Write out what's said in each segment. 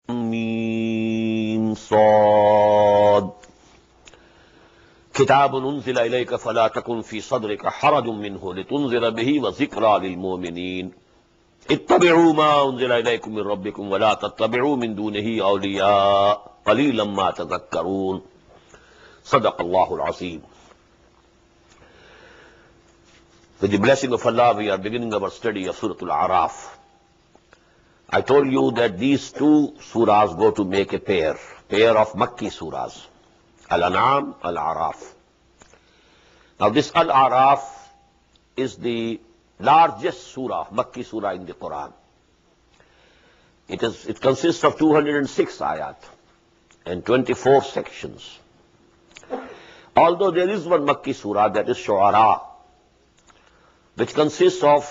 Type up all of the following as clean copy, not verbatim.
ميم صاد كتاب أنزل إليك فلا تكن في صدرك حرج منه لتنذر به وذكرى للمؤمنين اتبعوا ما أنزل إليكم من ربكم ولا تتبعوا من دونه أولياء قليلا ما تذكرون صدق الله العظيم. With the blessing of Allah, we are beginning our study of Surah Al-A'raf. I told you that these two surahs go to make a pair of Makki surahs, Al-An'am, Al-A'raf. Now this Al-A'raf is the largest surah, Makki surah in the Quran. It consists of 206 ayat and 24 sections. Although there is one Makki surah, that is Shu'ara, which consists of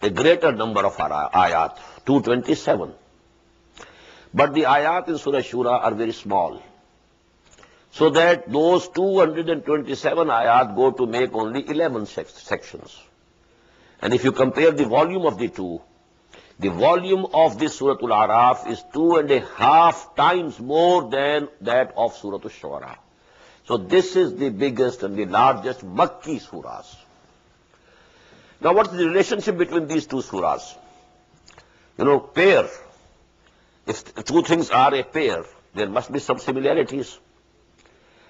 a greater number of ayat, 227. But the ayat in Surah Shura are very small. So that those 227 ayat go to make only 11 sections. And if you compare the volume of the two, the volume of this Surah Al-A'raf is 2.5 times more than that of Surah Al-Shu'ara. So this is the biggest and the largest Makki surahs. Now what is the relationship between these two surahs? You know, pair. If two things are a pair, there must be some similarities.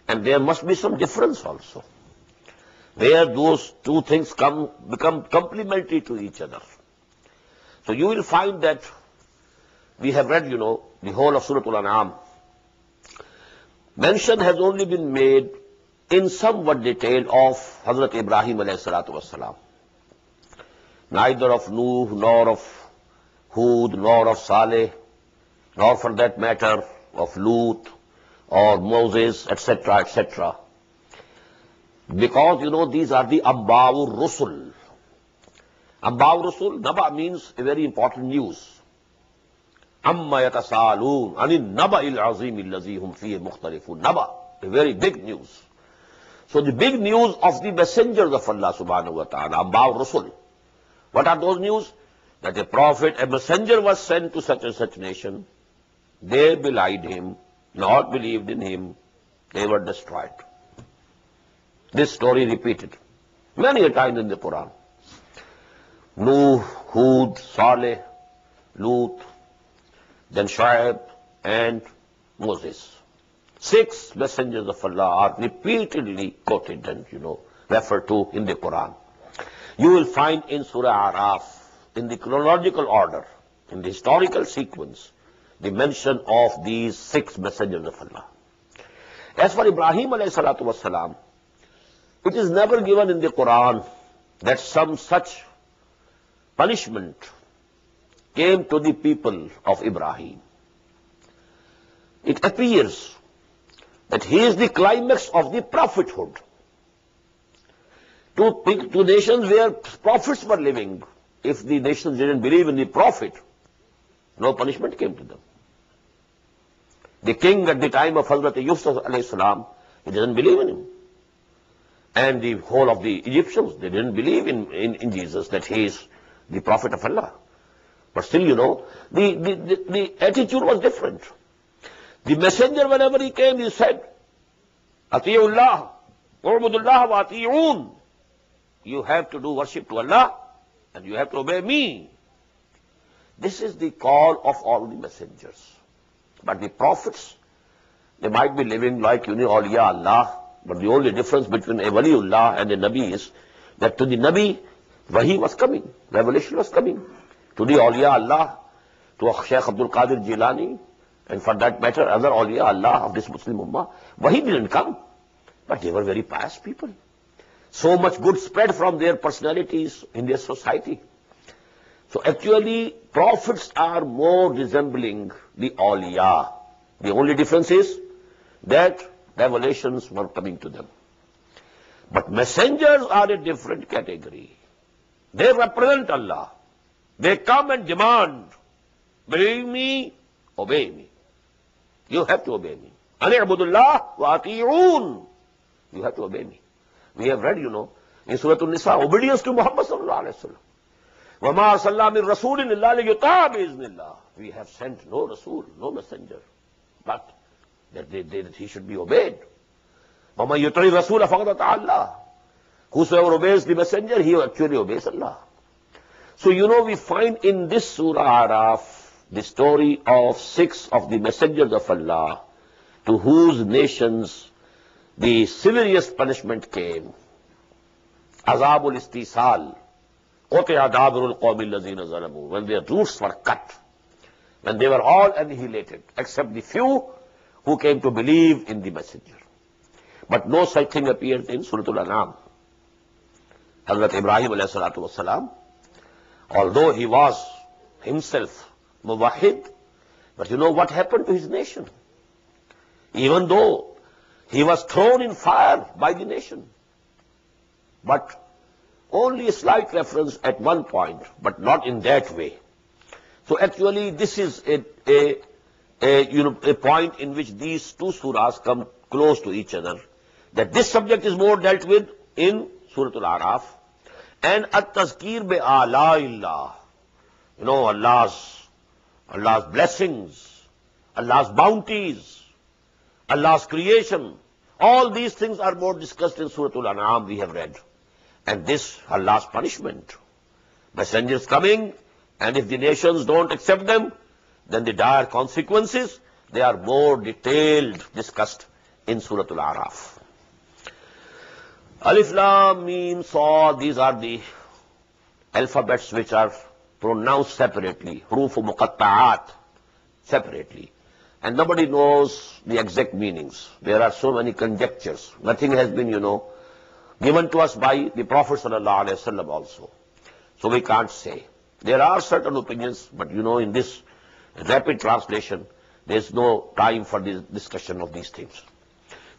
And there must be some difference also. Where those two things become complementary to each other. So you will find that we have read, the whole of Surah Al-An'am. Mention has only been made in somewhat detail of Hazrat Ibrahim alayhi salatu wassalam. Neither of Nuh, nor of Hud, nor of Saleh, nor for that matter of Lut or Moses, etc., etc. Because, these are the Amba'ur Rusul. Amba'ur Rusul, Naba means a very important news. Amma yatasaloon anin naba'il azim allazi hum fihi mukhtalifun. Naba, a very big news. So the big news of the messengers of Allah subhanahu wa ta'ala, Amba'ur Rusul. What are those news? That a prophet, a messenger was sent to such and such nation. They belied him, not believed in him. They were destroyed. This story repeated many a time in the Quran. Nuh, Hud, Saleh, Lut, then Shu'aib and Moses. 6 messengers of Allah are repeatedly quoted and, referred to in the Quran. You will find in Surah A'raf, in the chronological order, in the historical sequence, the mention of these 6 messengers of Allah. As for Ibrahim alayhi salatu wassalam, it is never given in the Quran that some such punishment came to the people of Ibrahim. It appears that he is the climax of the prophethood. To nations where prophets were living, if the nations didn't believe in the prophet, no punishment came to them. The king at the time of Hazrat Yusuf alayhi salam, he didn't believe in him. And the whole of the Egyptians, they didn't believe in Jesus, that he is the prophet of Allah. But still, the attitude was different. The messenger, whenever he came, he said, Ati'ullah, U'budullah wa ati'un. You have to do worship to Allah and you have to obey me. This is the call of all the messengers. But the prophets, they might be living like, awliya Allah, but the only difference between a waliullah and a nabi is that to the nabi, wahi was coming, revelation was coming. To the awliya Allah, to Shaykh Abdul Qadir Jilani, and for that matter, other awliya Allah of this Muslim ummah, wahi didn't come. But they were very pious people. So much good spread from their personalities in their society. So actually, prophets are more resembling the awliya. The only difference is that revelations were coming to them. But messengers are a different category. They represent Allah. They come and demand, believe me, obey me. You have to obey me. Ani'budullah wa ati'un. You have to obey me. We have read, in Surah An-Nisa, obedience to Muhammad sallallahu alaihi wasallam. وَمَا أَرْسَلْنَا مِن رَسُولٍ إِلَّا لِيُطَاعَ بِإِذْنِ اللَّهِ. We have sent no Rasul, no messenger, but that he should be obeyed. وَمَن يُطِعِ الرَّسُولَ فَقَدْ أَطَاعَ اللَّهَ. Whosoever obeys the messenger, he actually obeys Allah. So we find in this Surah Araf the story of 6 of the messengers of Allah to whose nations the severest punishment came. Azabul Istisal, Quti'a Dabirul Qawmi Allazina Zalamu, when their roots were cut, when they were all annihilated, except the few who came to believe in the messenger. But no such thing appeared in Surah Al-An'am. Hazrat Ibrahim alayhi salatu wasalam, although he was himself muwahhid, but what happened to his nation? Even though he was thrown in fire by the nation, but only a slight reference at one point, but not in that way. So actually this is a point in which these two surahs come close to each other, that this subject is more dealt with in Surah Al-Araf, and at-tazkir bi-a'la'illah, Allah's blessings, Allah's bounties, Allah's creation. All these things are more discussed in Surah Al-An'am, we have read. And this, Allah's punishment. Messengers coming, and if the nations don't accept them, then the dire consequences, they are more detailed, discussed in Surah Al-Araf. Alif, Lam, Mim, Sad, these are the alphabets which are pronounced separately, Huruf Muqatta'at, separately. And nobody knows the exact meanings. There are so many conjectures. Nothing has been, given to us by the Prophet ﷺ also. So we can't say. There are certain opinions, but in this rapid translation, there is no time for the discussion of these things.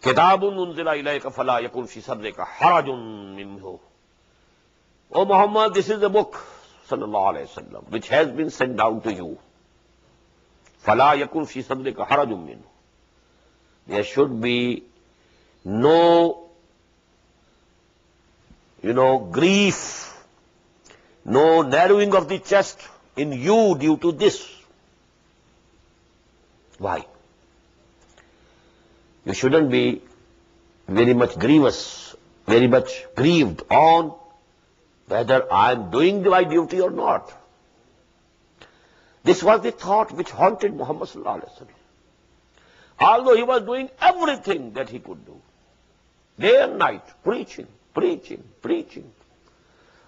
Kitabun unzila ilayka fala yakun fi sadrika harajun minhu. O Muhammad, this is the book, sallallahu alayhi wasallam, which has been sent down to you. Fala yakun fi sadrika harajun minhu. There should be no, grief, no narrowing of the chest in you due to this. Why? You shouldn't be very much grievous, very much grieved on whether I am doing my duty or not. This was the thought which haunted Muhammad sallallahu alaihi wasallam. Although he was doing everything that he could do, day and night, preaching.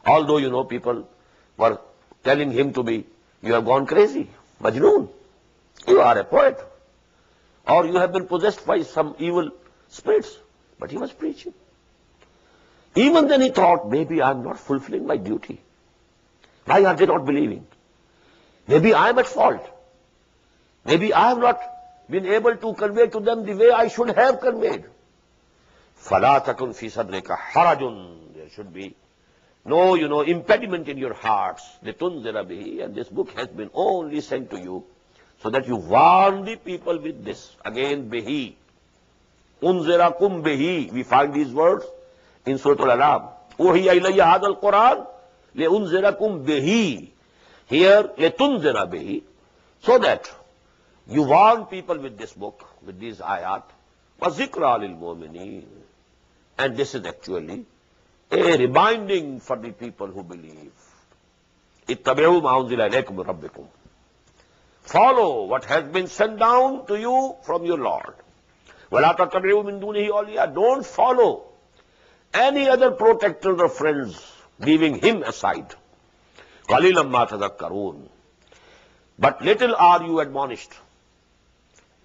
Although, people were telling him to be, you have gone crazy, Majnoon, you are a poet, or you have been possessed by some evil spirits. But he was preaching. Even then he thought, maybe I am not fulfilling my duty. Why are they not believing? Maybe I am at fault. Maybe I have not been able to convey to them the way I should have conveyed. فَلَا تَكُنْ فِي صَدْرِكَ حَرَجٌ. There should be no, impediment in your hearts. لِتُنْذِرَ بِهِ. And this book has been only sent to you so that you warn the people with this. Again, bihi. Unzirakum bihi. We find these words in Surah Al-An'am. Uhiya ilayya hadha al-Quran li unzirakum bihi. Here, litunzira bihi. So that you warn people with this book, with these ayat. Wa zikra lil mu'minin. And this is actually a reminding for the people who believe. Ittabi'u ma unzila ilaykum min rabbikum. Follow what has been sent down to you from your Lord. وَلَا تَتَّبِعُوا مِن دُونِهِ أَوْلِيَاءَ. Don't follow any other protector or friends, leaving him aside. قَلِيلًا مَا تَذَكَّرُونَ. But little are you admonished.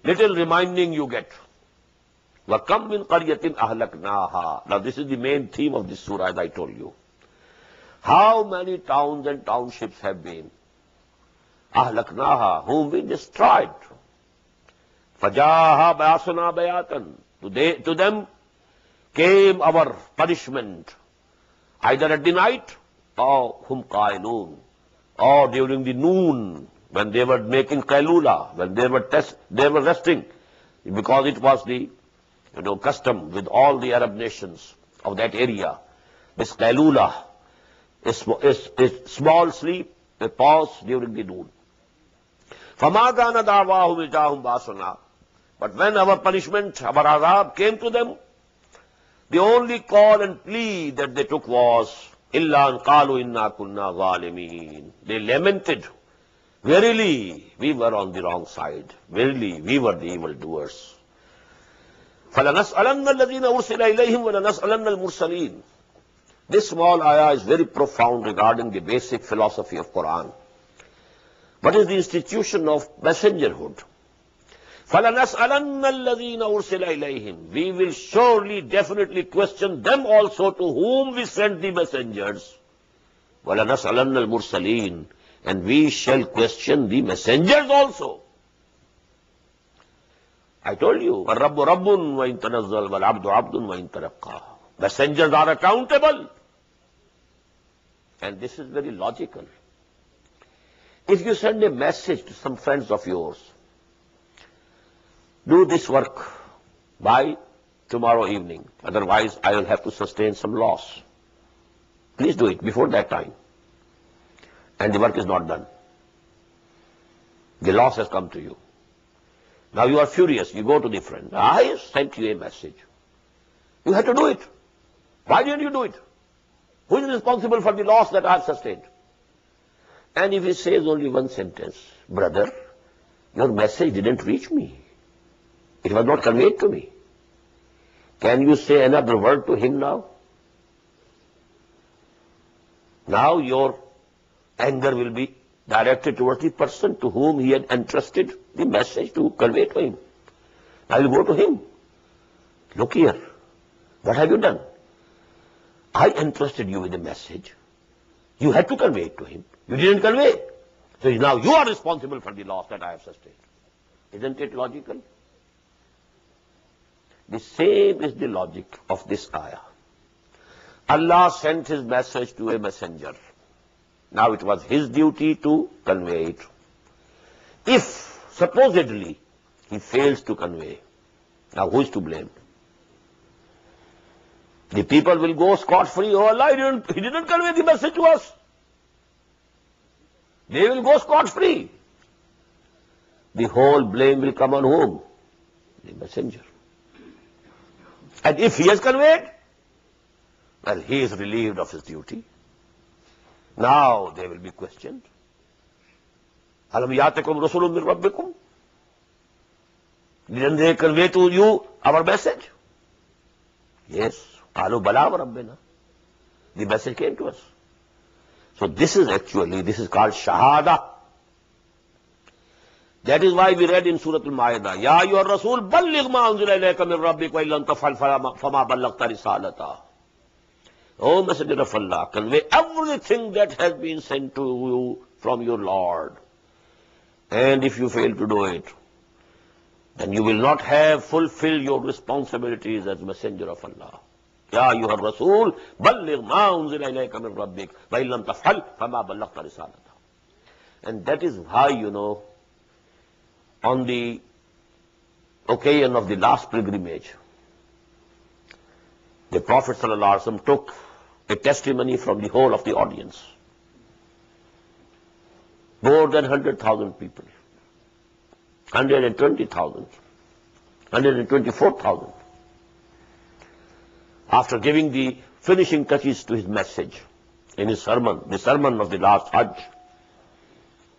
Little reminding you get. وَكَمْ مِنْ قَرْيَةٍ أَهْلَكْنَاهَا. Now this is the main theme of this surah, as I told you. How many towns and townships have been أَهْلَكْنَاهَا, whom we destroyed. فَجَاهَا بَيَاسُنَا بَيَاتًا. To them came our punishment, either at the night or hum qailun, or during the noon, when they were making qailula, when they were resting, because it was the custom with all the Arab nations of that area. This qailula, a small sleep, a pause during the noon. فَمَا كَانَ دَعْوَاهُمْ إِذَا هُمْ بَعَثُونَا. But when our punishment, our azab came to them, the only call and plea that they took was, إِلَّا أَنْ قَالُوا إِنَّا كُنَّا ظَالِمِينَ. They lamented, verily, we were on the wrong side. Verily, we were the evildoers. فَلَنَسْأَلَنَّ الَّذِينَ أُرْسِلَ إِلَيْهِمْ وَلَنَسْأَلَنَّ الْمُرْسَلِينَ. This small ayah is very profound regarding the basic philosophy of Quran. What is the institution of messengerhood? فَلَنَسْأَلَنَّ الَّذِينَ أُرْسِلَ إِلَيْهِمْ. We will surely, definitely question them also to whom we sent the messengers. وَلَنَسْأَلَنَّ الْمُرْسَلِينَ. And we shall question the messengers also. I told you, وَالرَّبُّ رَبٌّ وَإِن تَنَزَّلْ وَالْعَبْدُ عَبْدٌ وَإِن تَرَقَّى. Messengers are accountable. And this is very logical. If you send a message to some friends of yours, do this work by tomorrow evening, otherwise I will have to sustain some loss. Please do it before that time. And the work is not done. The loss has come to you. Now you are furious. You go to the friend. I sent you a message. You have to do it. Why didn't you do it? Who is responsible for the loss that I have sustained? And if he says only one sentence, brother, your message didn't reach me. It was not conveyed to me. Can you say another word to him now? Now your anger will be directed towards the person to whom he had entrusted the message to convey to him. I will go to him. Look here. What have you done? I entrusted you with a message. You had to convey it to him. You didn't convey. So now you are responsible for the loss that I have sustained. Isn't it logical? The same is the logic of this ayah. Allah sent his message to a messenger. Now it was his duty to convey it. If supposedly he fails to convey, now who is to blame? The people will go scot-free. Oh Allah, he didn't convey the message to us. They will go scot-free. The whole blame will come on whom? The messenger. And if he has conveyed, well, he is relieved of his duty. Now they will be questioned. Alam yatikum rasulun min rabbikum? Didn't they convey to you our message? Yes. Qalu bala wa rabbina. The message came to us. So this is called shahada. That is why we read in Surah Al-Ma'idah, Ya ayyuhar rasul balligh ma unzila ilayka min rabbik wa illam taf'al fama ballaghta risalata. O Messenger of Allah, convey everything that has been sent to you from your Lord. And if you fail to do it, then you will not have fulfilled your responsibilities as Messenger of Allah. Ya ayyuhar rasul balligh ma unzila ilayka min rabbik wa illam taf'al fama ballaghta risalata. And that is why, on the occasion of the last pilgrimage, the Prophet ﷺ took a testimony from the whole of the audience. More than 100,000 people. 120,000. 124,000. After giving the finishing touches to his message in his sermon, the sermon of the last Hajj,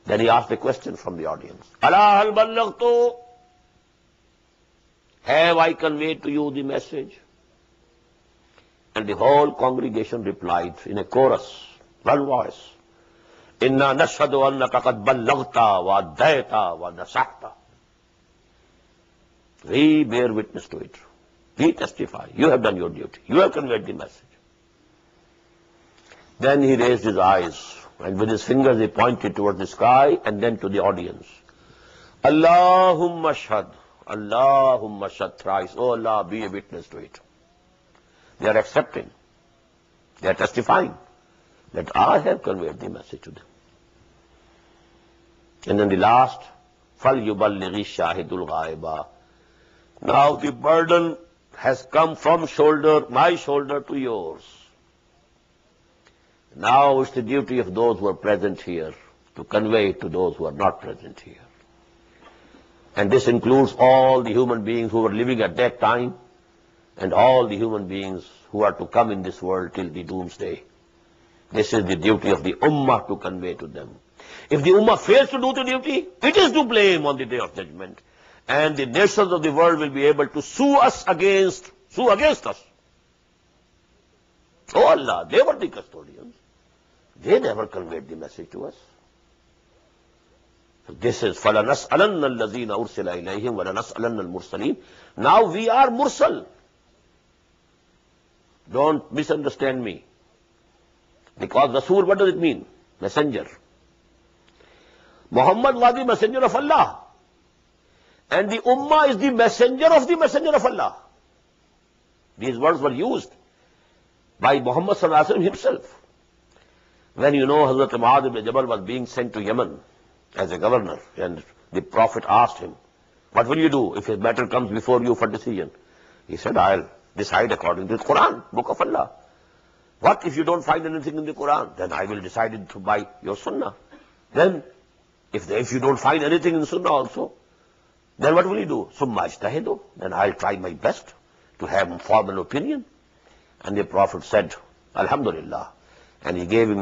then he asked a question from the audience. Ala hal ballaghtu? Have I conveyed to you the message? And the whole congregation replied in a chorus, one voice, Inna nashhadu annaka qad ballaghta wa addayta wa nasahta. We bear witness to it. We testify. You have done your duty. You have conveyed the message. Then he raised his eyes, and with his fingers he pointed towards the sky and then to the audience. Allahumma shahad. Allahumma shahad thrice. Oh Allah, be a witness to it. They are accepting. They are testifying that I have conveyed the message to them. And then the last, فَلْيُبَلِّغِ الشَّاهِدُ الْغَائِبَ. Now the burden has come from my shoulder to yours. Now it's the duty of those who are present here to convey it to those who are not present here. And this includes all the human beings who were living at that time and all the human beings who are to come in this world till the doomsday. This is the duty of the Ummah to convey to them. If the Ummah fails to do the duty, it is to blame on the Day of Judgment. And the nations of the world will be able to sue against us. Oh Allah, they were the custodians. They never conveyed the message to us. This is فَلَنَسْأَلَنَّ الَّذِينَ أُرْسِلَ إِلَيْهِمْ وَلَنَسْأَلَنَّ الْمُرْسَلِينَ. Now we are mursal. Don't misunderstand me. Because Rasul, what does it mean? Messenger. Muhammad was the messenger of Allah. And the Ummah is the messenger of Allah. These words were used by Muhammad sallallahu alaihi wasallam himself. When Hazrat Mu'adh ibn Jabal was being sent to Yemen as a governor, and the Prophet asked him, what will you do if a matter comes before you for decision? He said, I'll decide according to the Quran, book of Allah. What if you don't find anything in the Quran? Then I will decide it by your Sunnah. Then, if you don't find anything in Sunnah also, then what will you do? Summa ijtahidu. Then I'll try my best to have formal opinion. And the Prophet said, Alhamdulillah. And he gave him,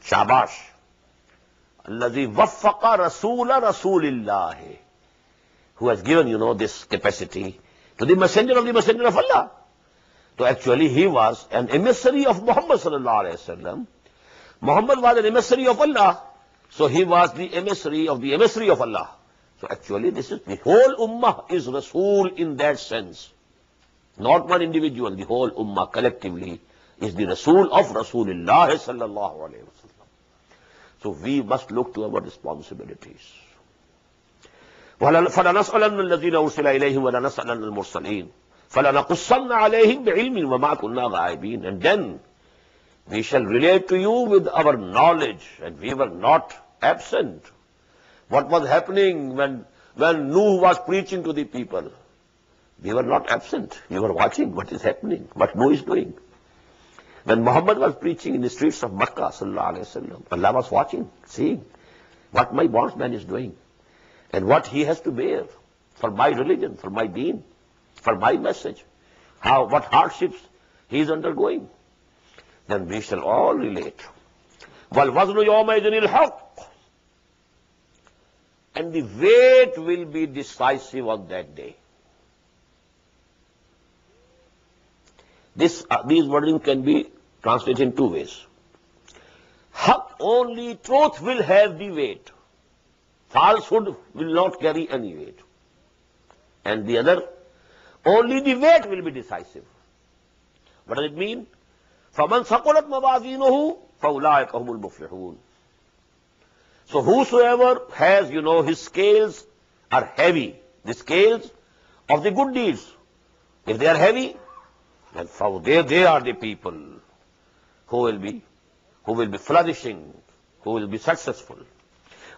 shabash. Alladhi waffaqa rasula rasulillahi. Who has given, this capacity to the messenger of Allah. So actually he was an emissary of Muhammad sallallahu alayhi wasallam. Muhammad was an emissary of Allah. So he was the emissary of Allah. So actually this is, the whole ummah is Rasul in that sense. Not one individual, the whole ummah collectively is the Rasul of Rasulullah sallallahu alayhi wasallam. So we must look to our responsibilities. فَلَنَسْأَلَنَّ الَّذِينَ أُرْسِلَ إِلَيْهِمْ وَلَنَسْأَلَنَّ الْمُرْسَلِينَ فَلَنَقُصَّنَّ عَلَيْهِمْ بِعِلْمٍ وَمَا كُنَّا غَائِبِينَ. And then we shall relate to you with our knowledge, and we were not absent. What was happening when Nuh was preaching to the people? We were not absent. We were watching what is happening, what Nuh is doing. When Muhammad was preaching in the streets of Makkah, sallallahu alayhi wasallam, Allah was watching, seeing what my bondsman is doing and what he has to bear for my religion, for my deen, for my message, what hardships he is undergoing. Then we shall all relate. وَالْوَزْنُ يَوْمَئِذٍ الْحَقِّ. And the weight will be decisive on that day. These wording can be translated in two ways. Haq, only truth will have the weight. Falsehood will not carry any weight. And the other, only the weight will be decisive. What does it mean? فَمَنْ ثَقُلَتْ مَوَازِينُهُ فَأُولَٰئِكَ هُمُ الْمُفْلِحُونَ. So whosoever has, his scales are heavy, the scales of the good deeds, if they are heavy, then they are the people who will be flourishing, who will be successful.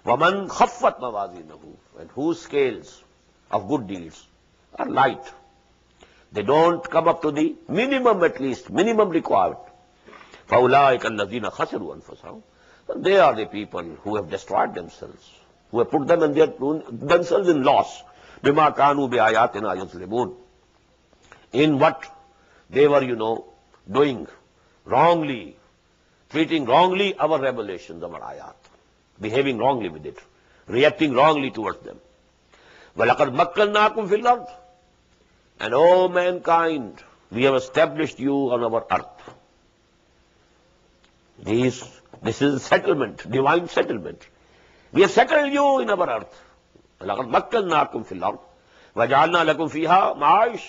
وَمَنْ خَفَّتْ مَوَازِينُهُ. And whose scales of good deeds are light. They don't come up to the minimum, at least, minimum required. فَأُولَٰئِكَ الَّذِينَ خَسِرُوا أَنفُسَهُمْ. They are the people who have destroyed themselves, who have put themselves in loss. بِمَا كَانُوا بِآيَاتِنَا يَظْلِمُونَ. In what they were, doing wrongly, treating wrongly our revelations, our ayat, behaving wrongly with it, reacting wrongly towards them. وَلَقَدْ مَكَّنَّاكُمْ فِي الْأَرْضِ. And O mankind, we have established you on our earth. This is settlement, divine settlement. We have settled you in our earth. وَلَقَدْ مَكَّنَّاكُمْ فِي الْأَرْضِ وَجَعَلْنَا لَكُمْ فِيهَا مَعَائِشَ.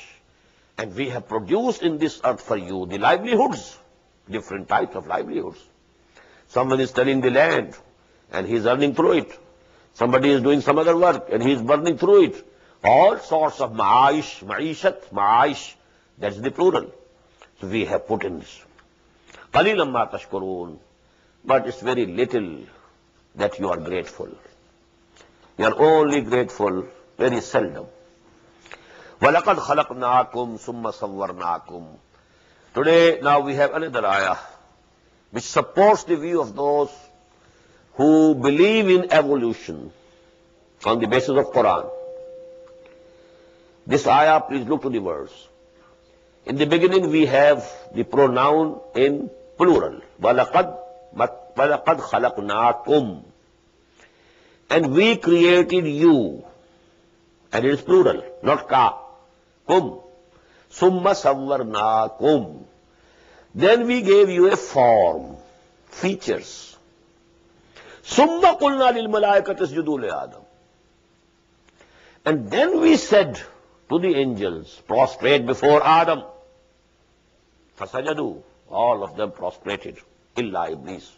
And we have produced in this earth for you the livelihoods, different types of livelihoods. Someone is tilling the land and he is earning through it. Somebody is doing some other work and he is burning through it. All sorts of ma'aish, ma'ishat, ma'aish, that's the plural. So we have put in this. قَلِيلًا مَا تَشْكُرُونَ. But it's very little that you are grateful. You are only grateful very seldom. وَلَقَدْ خَلَقْنَاكُمْ ثُمَّ صَوَّرْنَاكُمْ. Today, now we have another ayah. which supports the view of those who believe in evolution on the basis of Quran. This ayah, please look to the verse. In the beginning we have the pronoun in plural. وَلَقَدْ خَلَقْنَاكُمْ. And we created you. And it is plural, not ka. Kum. Summa sawwarnakum. Then we gave you a form, features. Summa qulna lil malaikati isjudu li Adam. And then we said to the angels, prostrate before Adam. Fasajadu. All of them prostrated. Illa Iblis.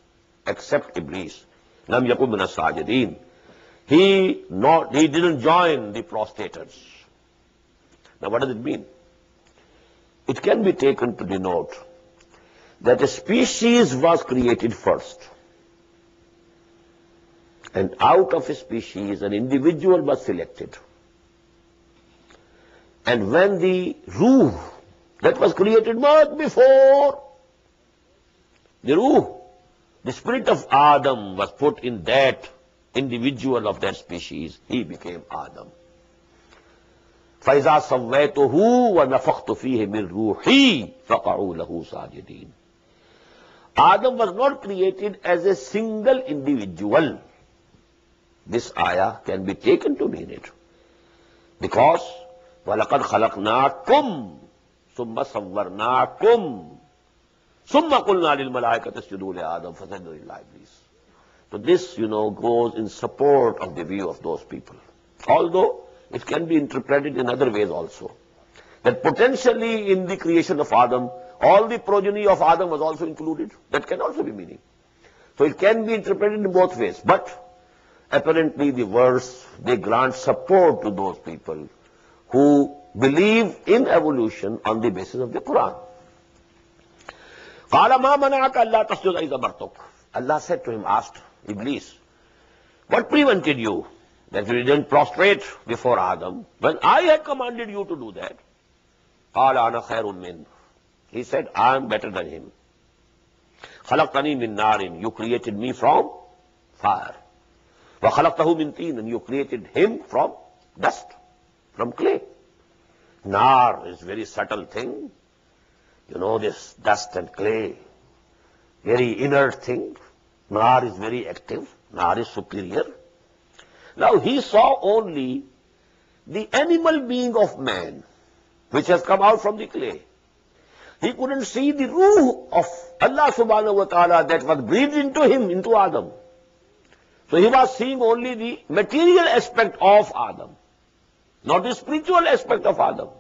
Except Iblis. Lam yakun min as-sajidin. He didn't join the prostaters. Now what does it mean? It can be taken to denote that a species was created first. And out of a species, an individual was selected. And when the ruh that was created much before, the ruh, the spirit of Adam was put in that individual of that species, he became Adam. فَإِذَا سَوَّيْتُهُ وَنَفَخْتُ فِيهِ مِنْ رُوحِي فَقَعُوا لَهُ سَاجِدِينَ. Adam was not created as a single individual. This ayah can be taken to mean it. Because وَلَقَدْ خَلَقْنَاكُمْ ثُمَّ صَوَّرْنَاكُمْ ثُمَّ قُلْنَا لِلْمَلَائِكَةِ اسْجُدُوا لِآدَمَ فَسَجَدُوا إِلَّا إِبْلِيسَ. So this, goes in support of the view of those people. Although it can be interpreted in other ways also. That potentially in the creation of Adam, all the progeny of Adam was also included. That can also be meaning. So it can be interpreted in both ways. But apparently the verse, they grant support to those people who believe in evolution on the basis of the Quran. قَالَ مَا مَنَعَكَ أَلَّا تَسْجُدَ إِذْ أَمَرْتُكَ. Allah said to him, asked Iblis, what prevented you that you didn't prostrate before Adam when I had commanded you to do that? قَالَ أَنَا خَيْرٌ مِّنْهُ. He said, I am better than him. خَلَقْتَنِي مِنْ نَارٍ. You created me from fire. وَخَلَقْتَهُ مِنْ طِينٍ. And you created him from dust, from clay. Nar is a very subtle thing. This dust and clay, very inert thing. Nar is very active. Nar is superior. Now he saw only the animal being of man, which has come out from the clay. He couldn't see the ruh of Allah subhanahu wa ta'ala that was breathed into him, into Adam. So he was seeing only the material aspect of Adam, not the spiritual aspect of Adam.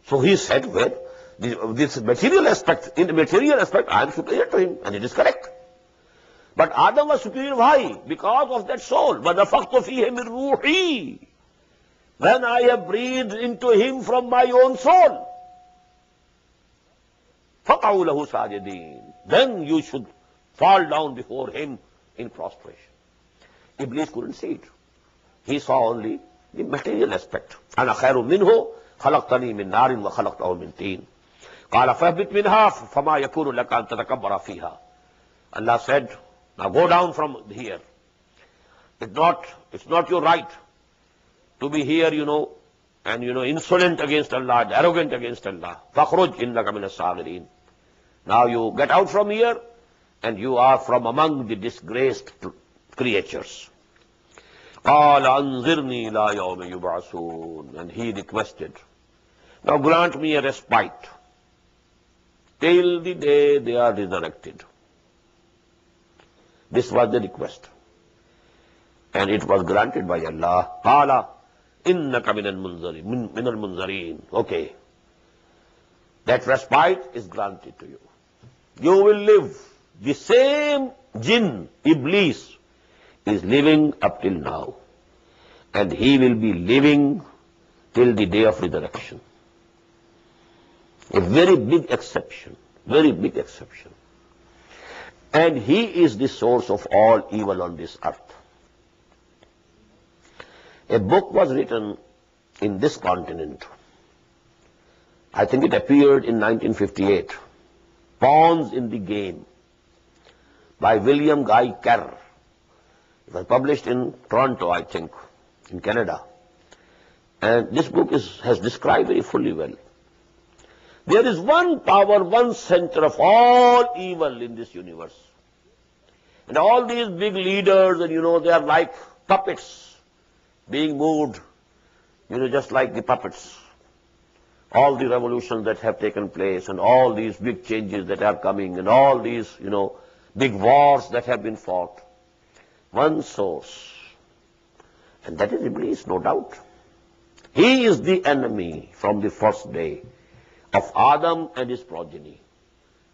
So he said, well, this material aspect, in the material aspect, I am superior to him, and it is correct. But Adam was superior. Why? Because of that soul. وَنَفَخْتُ فِيهِ مِنْ رُوحِي. When I have breathed into him from my own soul. فَقَعُوا لَهُ سَاجِدِينَ. Then you should fall down before him in prostration. Iblis couldn't see it. He saw only the material aspect. أَنَا خَيْرٌ مِّنْهُ خَلَقْتَنِي مِنْ نَارٍ وَخَلَقْتَهُ مِنْ طِينٍ. قَالَ فَاهْبِطْ مِنْهَا فَمَا يَكُونُ لَكَ أَن تَتَكَبَّرَ فِيهَا. Allah said, now go down from here. It's not your right to be here, and insolent against Allah, arrogant against Allah. فَخْرُجْ إِنَّكَ مِنَ الصَّاغِرِينَ. Now you get out from here, and you are from among the disgraced creatures. قَالَ أَنظِرْنِي إِلَىٰ يَوْمِ يُبْعَثُونَ. And he requested, now grant me a respite till the day they are resurrected. This was the request. And it was granted by Allah. قَالَ إِنَّكَ مِنَ الْمُنْظَرِينَ. Okay. That respite is granted to you. You will live. The same jinn, Iblis, is living up till now. And he will be living till the day of resurrection. A very big exception. Very big exception. And he is the source of all evil on this earth. A book was written in this continent. I think it appeared in 1958. Pawns in the Game. by William Guy Carr. It was published in Toronto, I think, in Canada. And this book has described very fully well. There is one power, one center of all evil in this universe. And all these big leaders, and they are like puppets being moved, just like the puppets. All the revolutions that have taken place, and all these big changes that are coming, and all these, big wars that have been fought. One source. And that is Iblis, no doubt. He is the enemy from the first day of Adam and his progeny.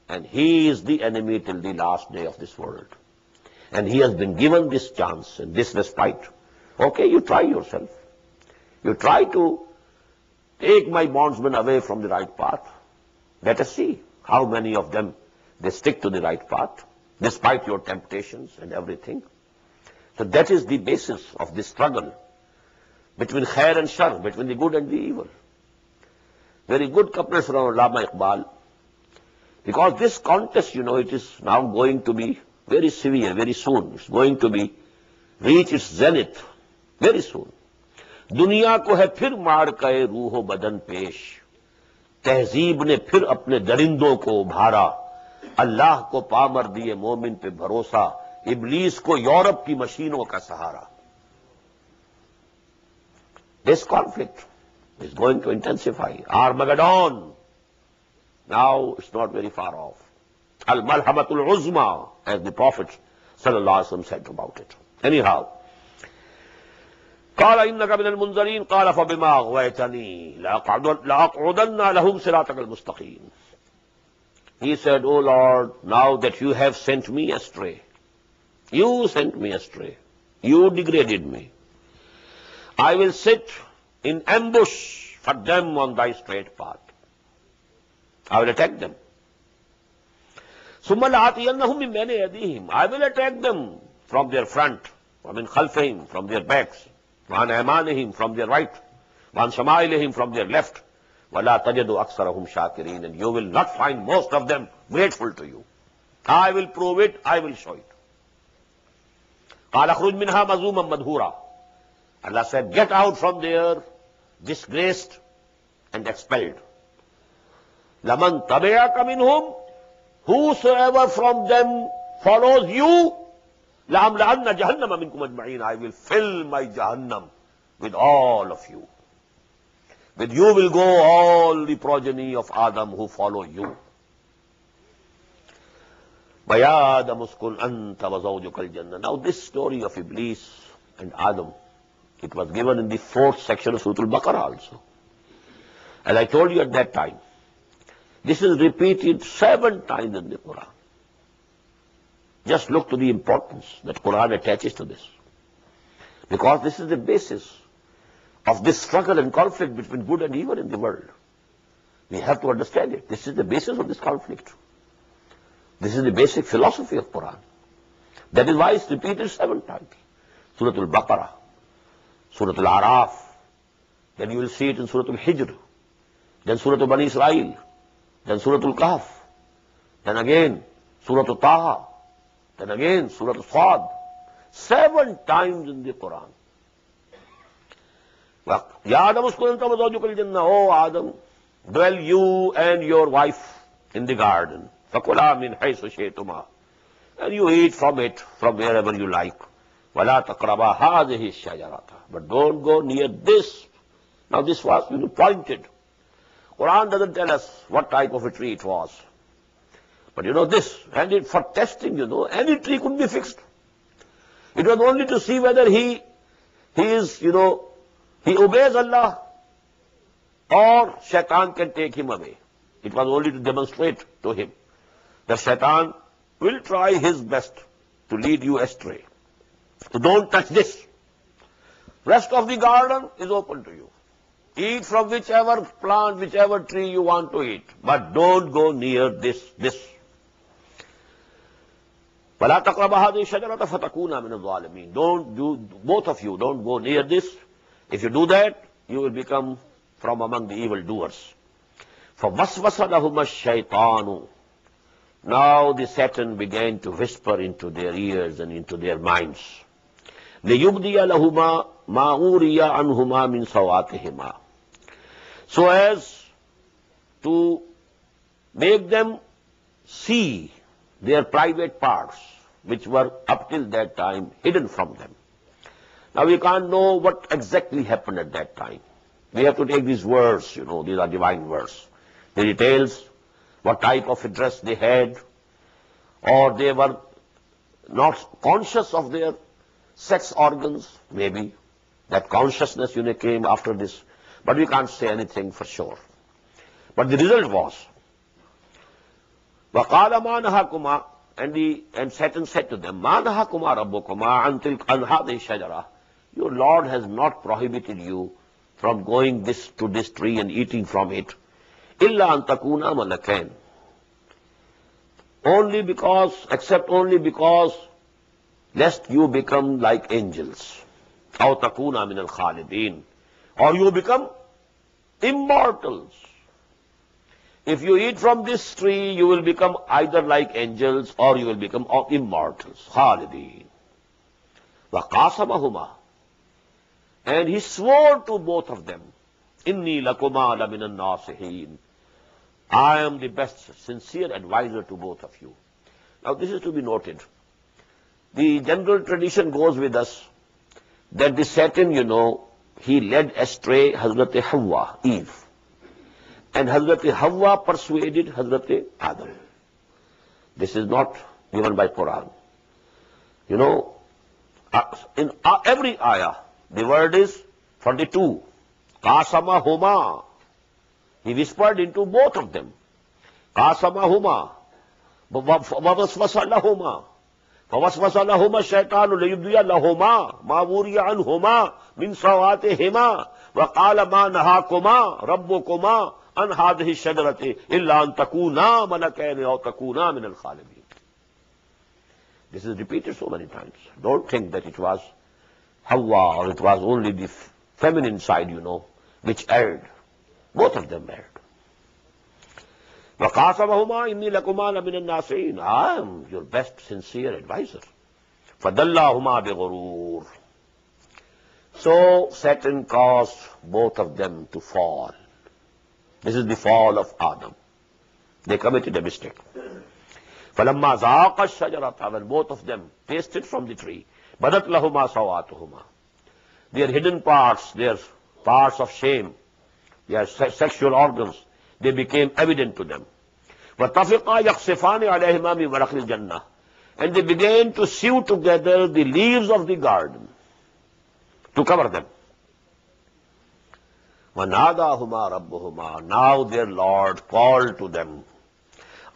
And he is the enemy till the last day of this world. And he has been given this chance and this respite. Okay, you try yourself. You try to take my bondsmen away from the right path. Let us see how many of them, they stick to the right path, despite your temptations and everything. So that is the basis of this struggle between khair and shar, between the good and the evil. Very good couplet from Allama Iqbal. Because this contest, it is now going to be very severe, very soon. It's going to be reach its zenith very soon. दुनिया को है फिर मार के रूहो बदन पेश, तहजीब ने फिर अपने दरिंदों को उभारा, अल्लाह को पामर दिए मोमिन पे भरोसा, इब्लीस को यूरोप की मशीनों का सहारा. This conflict is going to intensify. Armageddon. Now it's not very far off. Al-Malhamatul Uzma, as the Prophet sallallahu alaihi wasallam said about it. Anyhow, قال إنك من المنذرين قال فبما أغويتني لأقعدن لهم صراطك المستقيم. He said, O Lord, now that you have sent me astray, you sent me astray, you degraded me, I will sit in ambush for them on thy straight path. I will attack them. ثم لآتينهم من بين أيديهم, I will attack them from their front, ومن خلفهم, from their backs, وعن أيمانهم, from their right, وعن شمائلهم, from their left. وَلَا تَجِدُ أَكْثَرَهُمْ شَاكِرِينَ, and you will not find most of them grateful to you. I will prove it, I will show it. قَالَ اخْرُجْ مِنْهَا مَذْمُومًا مَدْحُورًا. Allah said, get out from there, disgraced and expelled. لَمَنْ تَبِعَكَ مِنْهُمْ, whosoever from them follows you, لَأَمْلَأَنَّ جَهَنَّمَ مِنْكُمْ أَجْمَعِينَ, I will fill my Jahannam with all of you. With you will go all the progeny of Adam who follow you. وَيَا آدَمُ اسْكُنْ أَنْتَ وَزَوْجُكَ الْجَنَّةَ. Now this story of Iblis and Adam, it was given in the 4th section of Surah Al-Baqarah also. As I told you at that time, this is repeated 7 times in the Quran. Just look to the importance that Quran attaches to this. Because this is the basis of this struggle and conflict between good and evil in the world. We have to understand it. This is the basis of this conflict. This is the basic philosophy of Quran. That is why it's repeated 7 times. Surah Al-Baqarah, Surah Al-Araf, then you will see it in Surah Al-Hijr, then Surah Bani Israel, then Surah Al-Kahf, then again Surah Al-Taha, then again Surah Al-Sad. 7 times in the Quran. Ya Adam uskun anta wa zawjukal jannah, O Adam, dwell you and your wife in the garden. Fakula min haythu shi'tuma, and you eat from it, from wherever you like. Wala taqraba hadhihi shajarata, but don't go near this. Now this was pointed. Quran doesn't tell us what type of a tree it was. But this, and for testing, any tree could be fixed. It was only to see whether he is, he obeys Allah, or Shaitan can take him away. It was only to demonstrate to him that Shaitan will try his best to lead you astray. So don't touch this. Rest of the garden is open to you. Eat from whichever plant, whichever tree you want to eat, but don't go near this. وَلَا تَقْرَبَ هَذِهِ الشَّجَرَةَ فَتَكُونَا مِنَ الظَّالِمِينَ. Don't do, both of you, don't go near this. If you do that, you will become from among the evildoers. فَوَسْوَسَ لَهُمَا الشَّيْطَانُ Now the Satan began to whisper into their ears and into their minds. لِيُبْدِيَ لَهُمَا مَا أُورِيَ عَنْهُمَا مِنْ سَوَاتِهِمَا, so as to make them see their private parts, which were up till that time hidden from them. Now we can't know what exactly happened at that time. We have to take these words, these are divine words. The details, what type of a dress they had, or they were not conscious of their sex organs, maybe. That consciousness, came after this. But we can't say anything for sure. But the result was, وَقَالَ مَا نَهَاكُمَا, and Satan said to them, مَا نَهَاكُمَا رَبُّكُمَا عَنْ هَذِهِ الشَّجَرَةِ, your Lord has not prohibited you from going to this tree and eating from it. إِلَّا أَن تَكُونَا مَلَكَيْنِ, except only because lest you become like angels. أَوْ تَكُونَا مِنَ الْخَالِدِينَ, or you become immortals. If you eat from this tree, you will become either like angels or you will become immortals. Khalidin. وَقَاسَمَهُمَا, and he swore to both of them, إِنِّي لَكُمَا لَمِنَ النَّاصِحِينَ, I am the best sincere advisor to both of you. Now this is to be noted. The general tradition goes with us that the Satan, he led astray Hazrat Hawwa, Eve. And Hazrat Hawwa persuaded Hazrat Adam. This is not given by Quran. In every ayah, the word is for the two. Qasama huma. He whispered into both of them. Qasama huma. Wawaswasa lahuma. Wawaswasa lahuma shaytanu liyubdiya lahuma ma wuriya anhuma min sawatihima. Wa qala ma nahakuma rabbukuma an hadhihi shajarati illa an takuna malakaini aw takuna min al-khalidin. This is repeated so many times. Don't think that it was Hawa or it was only the feminine side, which erred. Both of them erred. وَقَاسَمَهُمَا إِنِّي لَكُمَا لَمِنَ النَّاصِحِينَ, I am your best sincere advisor. فَدَلَّاهُمَا بِغُرُورٍ, so Satan caused both of them to fall. This is the fall of Adam. They committed a mistake. فَلَمَّا ذَاقَ الشَّجَرَةَ, when both of them tasted from the tree, بَدَتْ لَهُمَا سَوَاتُهُمَا, their hidden parts, their parts of shame, their sexual organs, they became evident to them. وَاتَّفِقَا يَقْصِفَانِ عَلَيْهِمَا مِنْ وَرَقِ الْجَنَّةِ, and they began to sew together the leaves of the garden to cover them. وَنَادَاهُمَا رَبُّهُمَا, now their Lord called to them,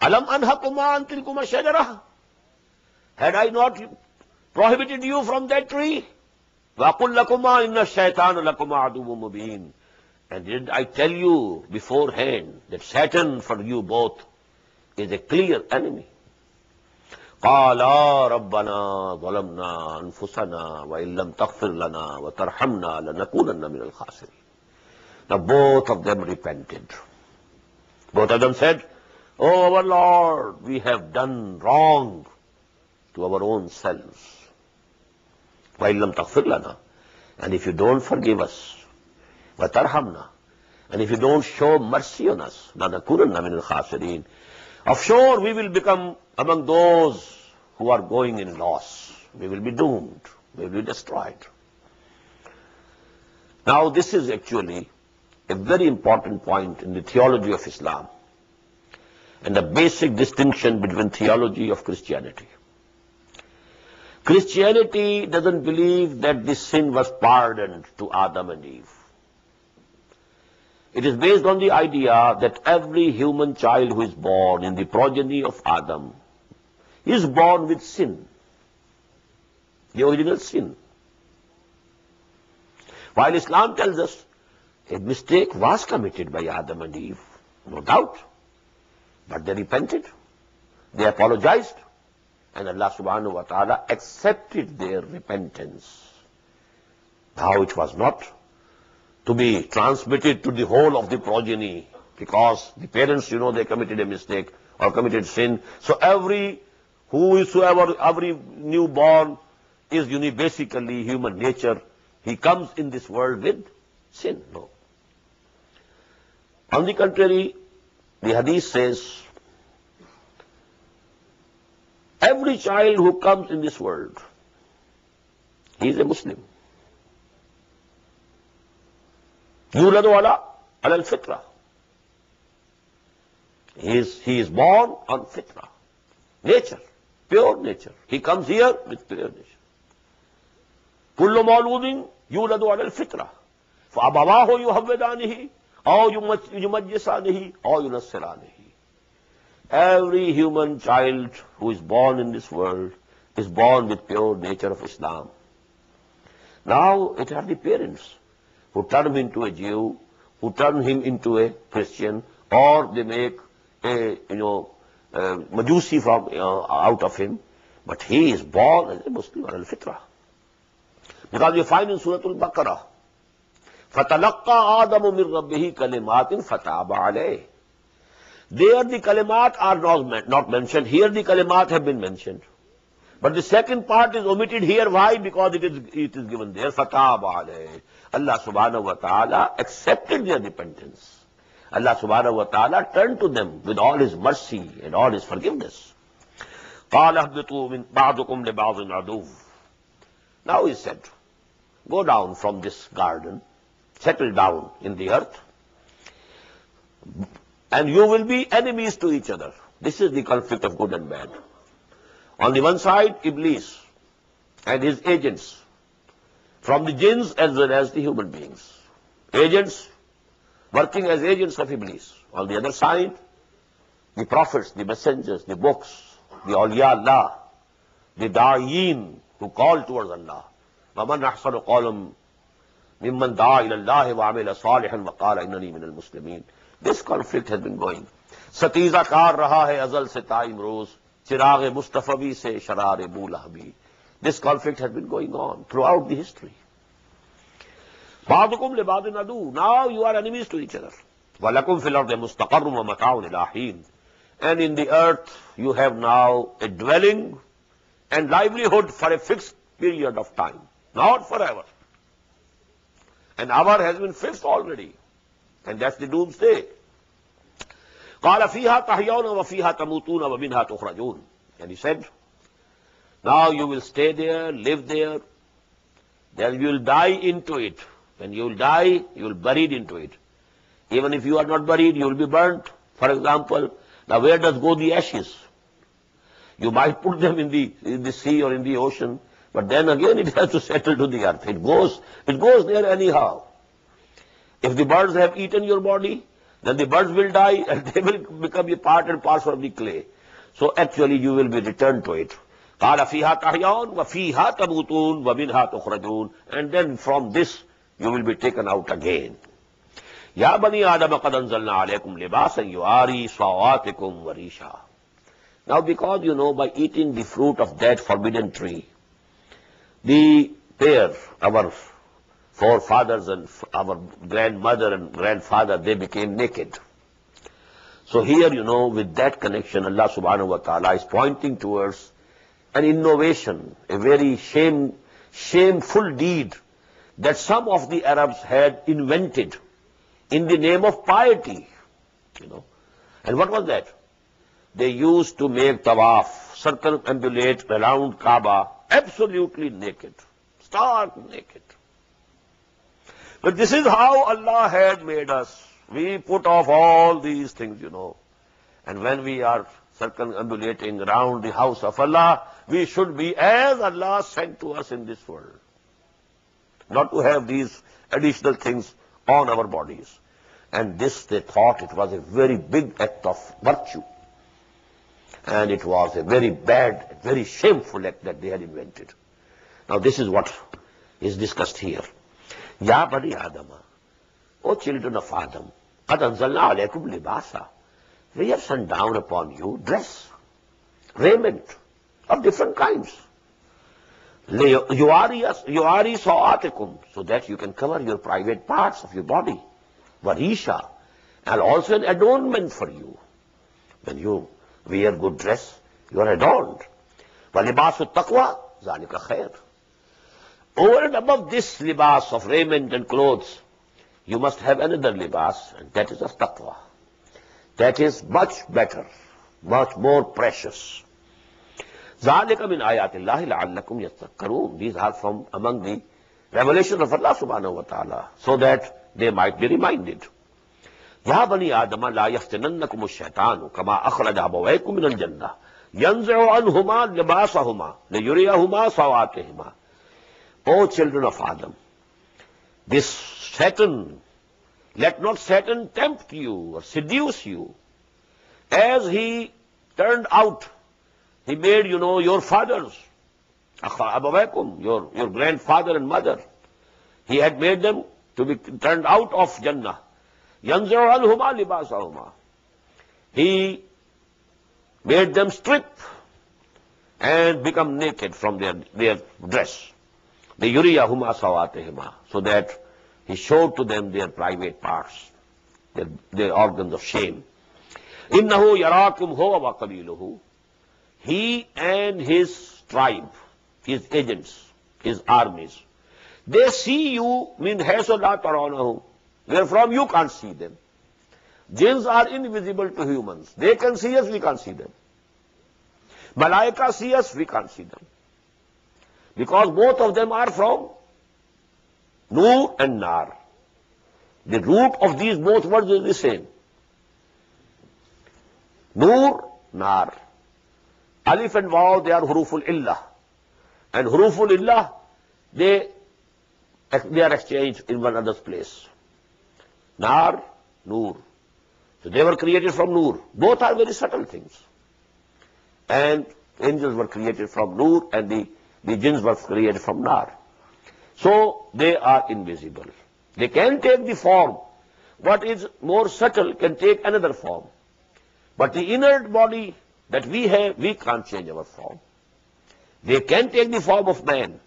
أَلَمْ أَنْهَكُمَا أَنْ تِلْكُمَا الشَّجَرَةِ, had I not prohibited you from that tree? وَأَقُلْ لَكُمَا إِنَّ الشَّيْطَانَ لَكُمَا عَدُوٌّ مُبِينٌ, and did I tell you beforehand that Satan for you both is a clear enemy? قَالَا رَبَّنَا ظَلَمْنَا أَنفُسَنَا وَإِن لَّمْ تَغْفِرْ لَنَا وَتَرْحَمْنَا لَنَكُونَنَّ مِنَ الْخَاسِرِينَ. Now both of them repented. Both of them said, Oh our Lord, we have done wrong to our own selves. وَإِن لَّمْ تَغْفِرْ لَنَا, and if you don't forgive us, وَتَرْحَمْنَا, and if you don't show mercy on us, لَنَكُونَنَّ مِنَ الْخَاسِرِينَ, of sure we will become among those who are going in loss. We will be doomed. We will be destroyed. Now this is actually a very important point in the theology of Islam and the basic distinction between theology of Christianity. Christianity doesn't believe that this sin was pardoned to Adam and Eve. It is based on the idea that every human child who is born in the progeny of Adam is born with sin, the original sin. While Islam tells us a mistake was committed by Adam and Eve, no doubt, but they repented, they apologized, and Allah subhanahu wa ta'ala accepted their repentance. Now it was not to be transmitted to the whole of the progeny, because the parents, they committed a mistake. or committed sin. So every newborn is basically human nature. He comes in this world with sin. No. On the contrary, the hadith says, every child who comes in this world, he is a Muslim. Yuladu ala al-fitra. He is born on fitra, nature, pure nature. He comes here with pure nature. Kullu mawludin yuladu ala al-fitra. فَأَبَوَاهُ يُهَوِّدَانِهِ أَوْ يُمَجِّسَانِهِ أَوْ يُنَصِّرَانِهِ. Every human child who is born in this world is born with pure nature of Islam. Now it are the parents who turn him into a Jew, who turn him into a Christian, or they make a Majusi from out of him. But he is born as a Muslim or al-Fitrah. Because you find in Surah Al-Baqarah, فَتَلَقَّى آدَمُ مِنْ رَبِّهِ كَلِمَاتٍ فَتَابَ عَلَيْهِ. There the kalimat are not mentioned. Here the kalimat have been mentioned. But the second part is omitted here. Why? Because it is given there. فَتَابَ عَلَيْهِ. Allah subhanahu wa ta'ala accepted their repentance. Allah subhanahu wa ta'ala turned to them with all His mercy and all His forgiveness. قَالَ اهْبِطُوا مِنْ بَعْضُكُمْ لِبَعْضٍ عَدُوٌّ. Now He said, go down from this garden, settle down in the earth, and you will be enemies to each other. This is the conflict of good and bad. On the one side, Iblis and his agents, from the jinns as well as the human beings. Agents working as agents of Iblis. On the other side, the prophets, the messengers, the books, the awliya Allah, the da'iyeen who call towards Allah. وَمَنْ أَحْسَنُ قَوْلًا مِمَّنْ دَعَا إِلَى اللَّهِ وَعَمِلَ صَالِحًا وَقَالَ إِنَّنِي مِنَ الْمُسْلِمِينَ. This conflict has been going. Satiza kar raha hai azal se taim roz, chirag Mustafavi se sharar Abu Lahabi. This conflict has been going on throughout the history. Ba'dukum li ba'din adu. Now you are enemies to each other. Walakum fil ardi mustaqarrun wa mata'un ila hin. And in the earth you have now a dwelling and livelihood for a fixed period of time, not forever. An hour has been fixed already. And that's the doomsday. قَالَ فِيهَا تَحْيَوْنَ وَفِيهَا تَمُوتُونَ وَمِنْهَا تُخْرَجُونَ. And he said, now you will stay there, live there, then you will die into it. When you will die, you will be buried into it. Even if you are not buried, you will be burnt. For example, now where does go the ashes? You might put them in the sea or in the ocean, but then again it has to settle to the earth. It goes there anyhow. If the birds have eaten your body, then the birds will die and they will become a part and parcel of the clay. So actually you will be returned to it. قَالَ فِيهَا تَحْيَوْنَ وَفِيهَا تَمُوتُونَ وَمِنْهَا تُخْرَجُونَ. And then from this you will be taken out again. يَا بَنِي آدَمَ قَدْ أَنزَلْنَا عَلَيْكُمْ لِبَاسًا يُوَارِي سَوَآتِكُمْ وَرِيشًا. Now because by eating the fruit of that forbidden tree, the pair, our forefathers and our grandmother and grandfather, they became naked. So here, with that connection, Allah subhanahu wa ta'ala is pointing towards an innovation, a very shameful deed that some of the Arabs had invented in the name of piety. And what was that? They used to make tawaf, circumambulate around Kaaba, absolutely naked, stark naked. But this is how Allah had made us. We put off all these things, And when we are circumambulating around the house of Allah, we should be as Allah sent to us in this world. Not to have these additional things on our bodies. And this, they thought it was a very big act of virtue. And it was a very bad, very shameful act that they had invented. Now this is what is discussed here. Ya bani Adama, O children of Adam, qad anzalna alaykum libasa. We have sent down upon you dress, raiment of different kinds. Yuari sawatikum, so that you can cover your private parts of your body. Varisha, and also an adornment for you. When you wear good dress, you are adorned. وَلِبَاسُ التَّقْوَى ذَلِكَ خَيْرٌ. Over and above this libas of raiment and clothes, you must have another libas, and that is of taqwa. That is much better, much more precious. ذَلِكَ مِنْ آيَاتِ اللَّهِ لَعَلَّكُمْ يَتَّذَكَّرُونَ. These are from among the revelations of Allah subhanahu wa ta'ala, so that they might be reminded. يَا بَنِي آدَمَ لَا يَفْتِنَنَّكُمُ الشَّيْطَانُ كَمَا أَخْرَجَ أَبَوَيْكُم مِنَ الْجَنَّةِ يَنزِعُ عَنْهُمَا لِبَاسَهُمَا لِيُرِيَهُمَا سَوْآتِهِمَا. O children of Adam, this Satan, let not Satan tempt you or seduce you, as he turned out, he made, your fathers, Abawaikum, your grandfather and mother, he had made them to be turned out of Jannah. Yanzuru anhuma libasahuma. He made them strip and become naked from their dress. The yuriyahuma sawatihima, so that he showed to them their private parts, their organs of shame. Innahu yarakum huwa wa qabiluhu. He and his tribe, his agents, his armies, they see you min haythu la tarawnahu. Wherefrom you can't see them. Jinns are invisible to humans. They can see us, we can't see them. Malaika see us, we can't see them. Because both of them are from Nur and Nar. The root of these both words is the same. Nur, Nar. Alif and Waw, they are Huruful Illah. And Huruful Illah, they are exchanged in one another's place. Nar, Nur. So they were created from Nur. Both are very subtle things. And angels were created from Nur, and the jinns were created from Nar. So they are invisible. They can take the form. What is more subtle can take another form. But the inert body that we have, we can't change our form. They can take the form of man.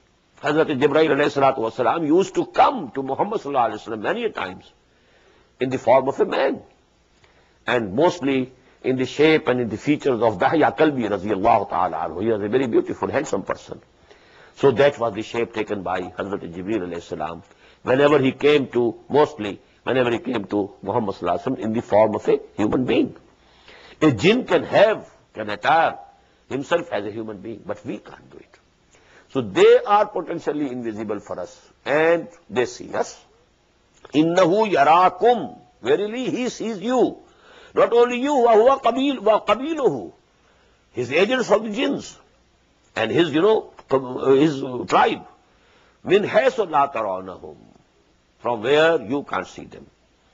Hazrat Jibreel alayhi salatu wasalam used to come to Muhammad sallallahu alayhi wasallam many times in the form of a man, and mostly in the shape and in the features of Dahya Kalbi radiyallahu ta'ala anhu. He was a very beautiful, handsome person. So that was the shape taken by Hazrat Jibreel alayhi salam whenever he came to Muhammad sallallahu alayhi wasallam in the form of a human being. A jinn can attire himself as a human being, but we can't do it. So they are potentially invisible for us, and they see us. Innahu yarakum. Verily, he sees you. Not only you, wa qabiluhu. His agents from the jinns, and his tribe. Min haythu la tarawnahum. From where you can't see them.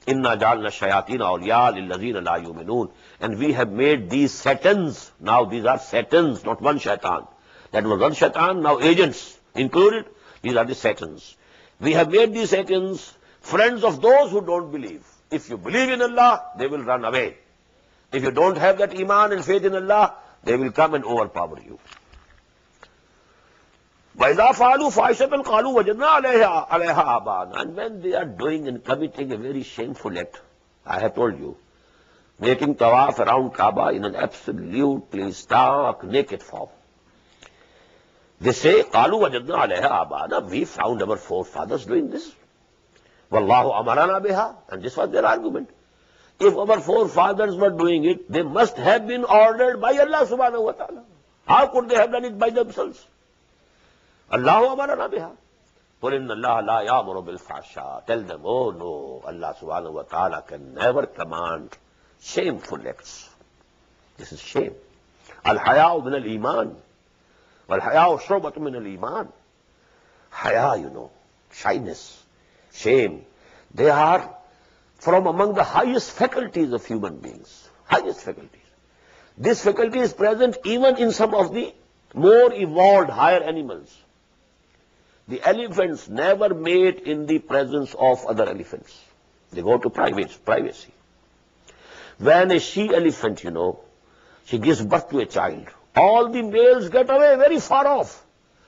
Inna ja'alna shayatina awliya lillazina la yu'minun. And we have made these satans. Now these are satans, not one shaitan. That was one shaitan, now agents included. These are the satans. We have made these satans friends of those who don't believe. If you believe in Allah, they will run away. If you don't have that iman and faith in Allah, they will come and overpower you. وَإِذَا فَعَلُوا فَاحِشَةً قَالُوا وَجَدْنَا عَلَيْهَا آبَاءَنَا. And when they are doing and committing a very shameful act, I have told you, making tawaf around Kaaba in an absolutely stark, naked form. They say, قَالُوا وَجَدْنَا عَلَيْهَا آبَاءَنَا. We found our forefathers doing this. وَاللَّهُ أَمَرَنَا بِهَا. And this was their argument. If our forefathers were doing it, they must have been ordered by Allah subhanahu wa ta'ala. How could they have done it by themselves? Allahu amarana biha. Qul inna Allah la ya'muru bil fahsha. Tell them, oh no, Allah subhanahu wa ta'ala can never command shameful acts. This is shame. Al-haya'u min al-iman. Wal-haya'u shubatu min al-iman. Haya, shyness, shame, they are from among the highest faculties of human beings. Highest faculties. This faculty is present even in some of the more evolved higher animals. The elephants never mate in the presence of other elephants. They go to privacy. When a she-elephant, she gives birth to a child, all the males get away very far off.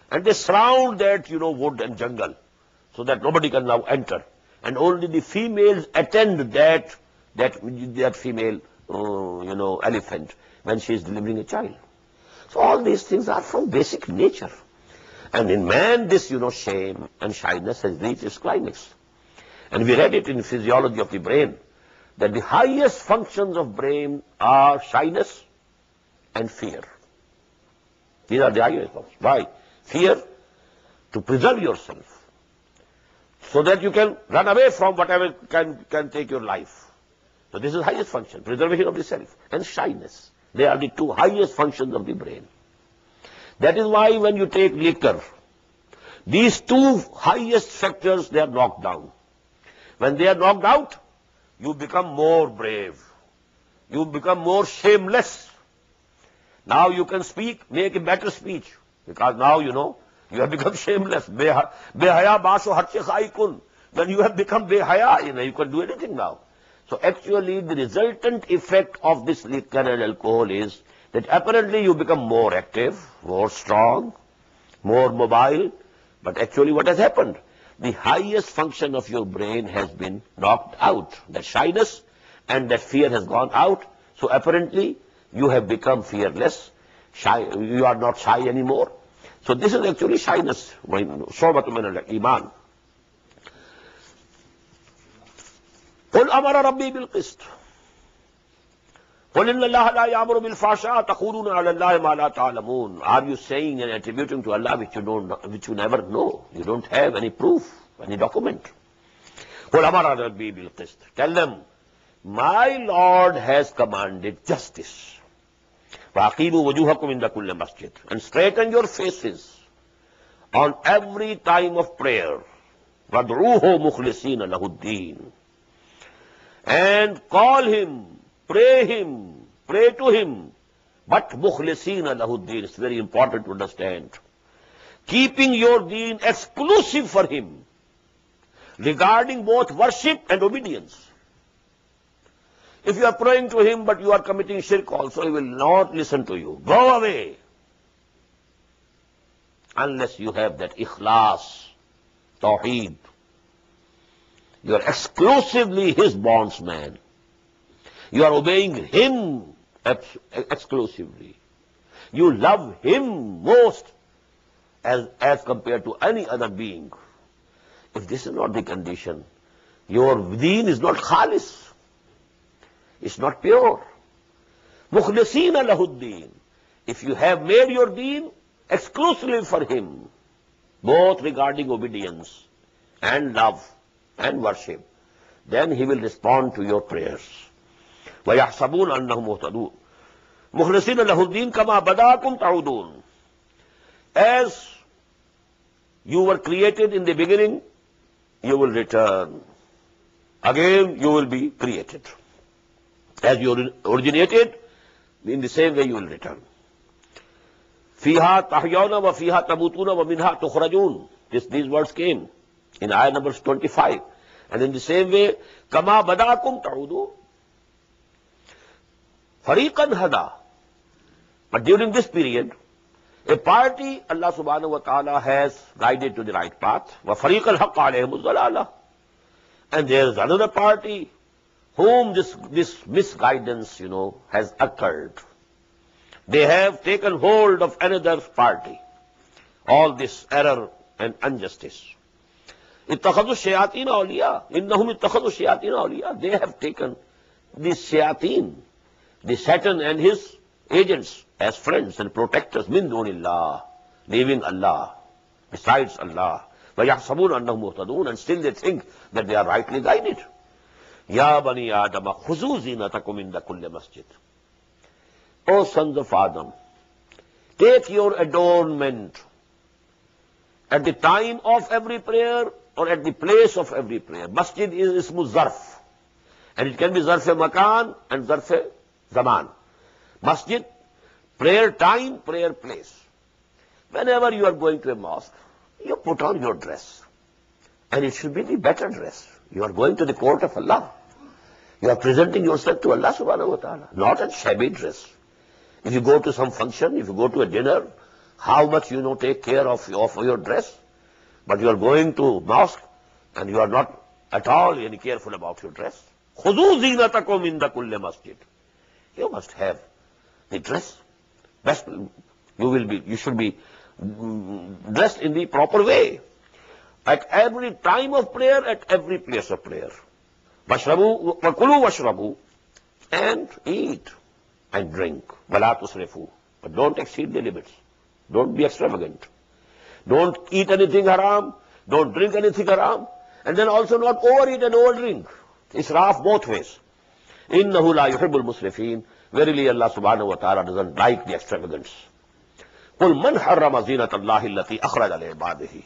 And they surround that, wood and jungle, so that nobody can now enter. And only the females attend that female, elephant, when she is delivering a child. So all these things are from basic nature. And in man, this, shame and shyness has reached its climax. And we read it in Physiology of the Brain, that the highest functions of brain are shyness and fear. These are the highest functions. Why? Fear, to preserve yourself, so that you can run away from whatever can take your life. So this is the highest function, preservation of the self. And shyness. They are the two highest functions of the brain. That is why when you take liquor, these two highest factors, they are knocked down. When they are knocked out, you become more brave. You become more shameless. Now you can speak, make a better speech. Because now, you have become shameless. Behaya baso harche khaikun. When you have become behaya, you can do anything now. So actually the resultant effect of this liquor and alcohol is that apparently you become more active, more strong, more mobile. But actually what has happened? The highest function of your brain has been knocked out. That shyness and that fear has gone out. So apparently you have become fearless. You are not shy anymore. So this is actually shyness. Shobatu min al-iman. قل أمر ربي بالقسط قل إن الله لا يأمر بالفحشاء تقولون على الله ما لا تعلمون. Are you saying and attributing to Allah which you never know? You don't have any proof, any document. قل أمر ربي بالقسط. Tell them, my Lord has commanded justice. وأقيموا وجوهكم عند كل مسجد. And straighten your faces on every time of prayer. وادعوه مخلصين له الدين. And call him, pray to him, but mukhlisina lahuddin. It's very important to understand. Keeping your deen exclusive for him, regarding both worship and obedience. If you are praying to him, but you are committing shirk also, he will not listen to you. Go away. Unless you have that ikhlas, tawheed. You are exclusively his bondsman. You are obeying him exclusively. You love him most as compared to any other being. If this is not the condition, your deen is not khalis. It's not pure. Mukhlisina lahuddin. If you have made your deen exclusively for him, both regarding obedience and love and worship, then he will respond to your prayers. وَيَحْسَبُونَ أَنَّهُمْ مُهْتَدُونَ مُخْلِصِينَ لَهُ الدِّينَ كَمَا بَدَاكُمْ تَعُودُونَ. As you were created in the beginning, you will return. Again, you will be created. As you originated, in the same way you will return. فِيهَا تَحْيَوْنَ وَفِيهَا تَمُوتُونَ وَمِنْهَا تُخْرَجُونَ. These words came in ayah number 25. And in the same way, كَمَا بَدَاكُمْ تَعُودُونَ. Fariqan hada. But during this period, a party Allah subhanahu wa ta'ala has guided to the right path. وَفَرِيقًا حَقَّ عَلَيْهِمُ الضَّلَالَةُ. And there is another party whom this misguidance, has occurred. They have taken hold of another party. All this error and injustice. اتخذوا الشياطين أولياء إنهم اتخذوا الشياطين أولياء. They have taken the shayateen, the Satan and his agents, as friends and protectors, min dunillah, leaving Allah, besides Allah. وَيَحْسَبُونَ أَنَّهُمْ مُهْتَدُونَ. And still they think that they are rightly guided. يَا بَنِي آدَمَ خُذُوا زِينَتَكُمْ عِنْدَ كُلِّ مَسْجِدٍ. O sons of Adam, take your adornment at the time of every prayer or at the place of every prayer. Masjid is ismu zarf. And it can be zarf-e-makan and zarf-e-zaman. Masjid, prayer time, prayer place. Whenever you are going to a mosque, you put on your dress. And it should be the better dress. You are going to the court of Allah. You are presenting yourself to Allah subhanahu wa ta'ala, not a shabby dress. If you go to some function, if you go to a dinner, how much take care of your dress. But you are going to mosque and you are not at all any careful about your dress. خُذُوا زِينَتَكُمْ عِنْدَ كُلِّ مَسْجِدٍ. You must have The dress. Best, you should be dressed in the proper way. At every time of prayer, at every place of prayer. Washrabu, wakulu washrabu, and eat and drink. Wala tusrifu. But don't exceed the limits. Don't be extravagant. Don't eat anything haram. Don't drink anything haram. And then also not overeat and overdrink. Israf both ways. Innahu la yuhibbul musrifin. Verily Allah subhanahu wa ta'ala doesn't like the extravagance. قُلْ مَنْ حَرَّمَ زِينَةَ اللَّهِ الَّتِي أَخْرَجَ لِعِبَادِهِ.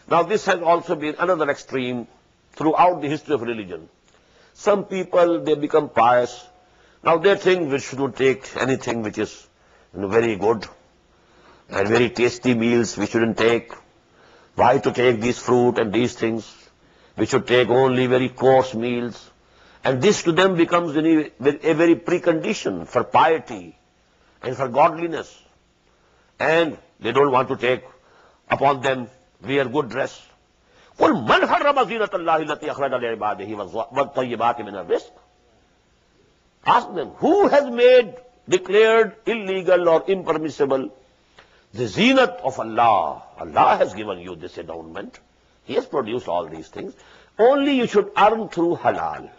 Now this has also been another extreme throughout the history of religion. Some people, they become pious. Now they think we shouldn't take anything which is very good and very tasty meals we shouldn't take. Why to take these fruit and these things? We should take only very coarse meals. And this to them becomes a very precondition for piety and for godliness. And they don't want to take upon them wear good dress. قُلْ مَنْ حَرَّمَ زِينَةَ اللَّهِ الَّتِي أَخْرَجَ لِعِبَادِهِ وَالطَّيِّبَاتِ مِنَ الرِّزْقِ. Ask them, who has declared illegal or impermissible the zinat of Allah? Allah has given you this endowment. He has produced all these things. Only you should earn through halal.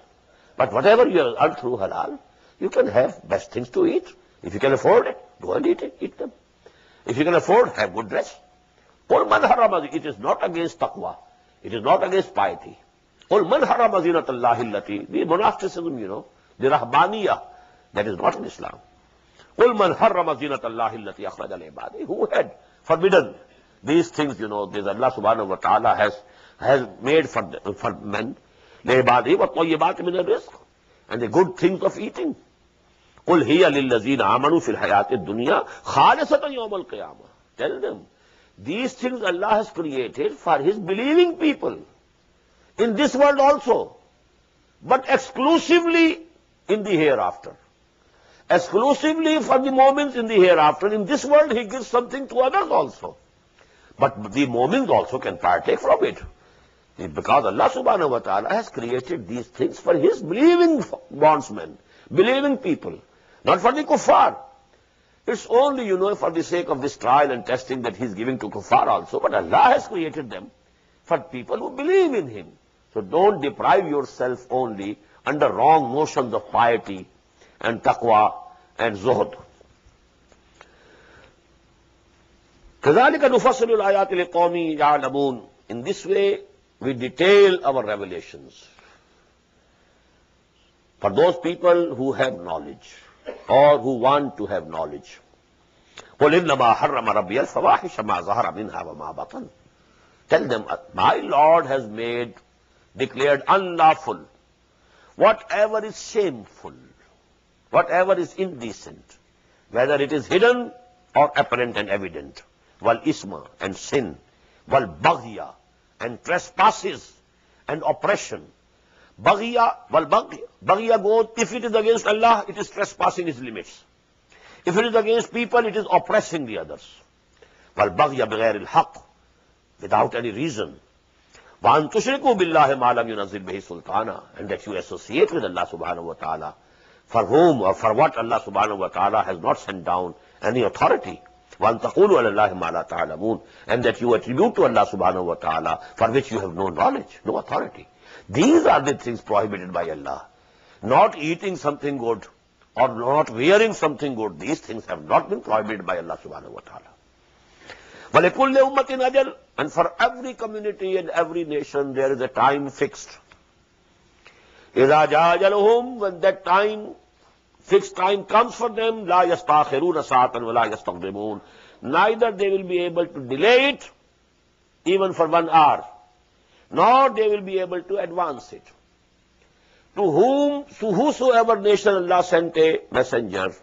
But whatever you earn through halal, you can have best things to eat. If you can afford it, go and eat them. If you can afford, have good dress. It is not against taqwa. It is not against piety. The monasticism, the rahbaniyah, that is not in Islam. Who had forbidden these things, this Allah subhanahu wa ta'ala has made for men. And the good things of eating. Tell them, these things Allah has created for His believing people. In this world also. But exclusively in the hereafter. Exclusively for the moments in the hereafter. In this world He gives something to others also. But the moments also can partake from it. Because Allah subhanahu wa ta'ala has created these things for His believing bondsmen, believing people, not for the kuffar. It's only, for the sake of this trial and testing that He's giving to kuffar also, but Allah has created them for people who believe in Him. So don't deprive yourself only under wrong notions of piety and taqwa and zuhd. كَذَلِكَ نُفَصِّلُ الْآيَاتِ لِقَوْمٍ يَعْلَمُونَ. In this way, we detail our revelations for those people who have knowledge or who want to have knowledge. قُلْ إِنَّمَا حَرَّمَ رَبِّيَ الْفَوَاحِشَ مَا ظَهَرَ مِنْهَا وَمَا بَطَنَ. Tell them, my Lord has declared unlawful whatever is shameful, whatever is indecent, whether it is hidden or apparent and evident. Wal isma, and sin. Wal baghya, and trespasses and oppression. Baghya goes, if it is against Allah, it is trespassing His limits. If it is against people, it is oppressing the others. Wal baghya bighayr al-haq, without any reason. Wa an tushriku billahi ma lam yunazzil bihi sultana, and that you associate with Allah subhanahu wa ta'ala, for whom or for what Allah subhanahu wa ta'ala has not sent down any authority. وَأَن تَقُولُوا عَلَى اللَّهِ مَا لَا تَعْلَمُونَ, and that you attribute to Allah subhanahu wa ta'ala for which you have no knowledge, no authority. These are the things prohibited by Allah. Not eating something good or not wearing something good, these things have not been prohibited by Allah subhanahu wa ta'ala. وَلِكُلِّ أُمَّةٍ أَجَلٌ, and for every community and every nation there is a time fixed. إِذَا جَاءَ أَجَلُهُمْ, when that time, fixed time comes for them, لَا يَسْتَأْخِرُونَ سَاعَةً وَلَا يَسْتَقْدِمُونَ, neither they will be able to delay it even for 1 hour, nor they will be able to advance it. To whosoever nation Allah sent a messenger,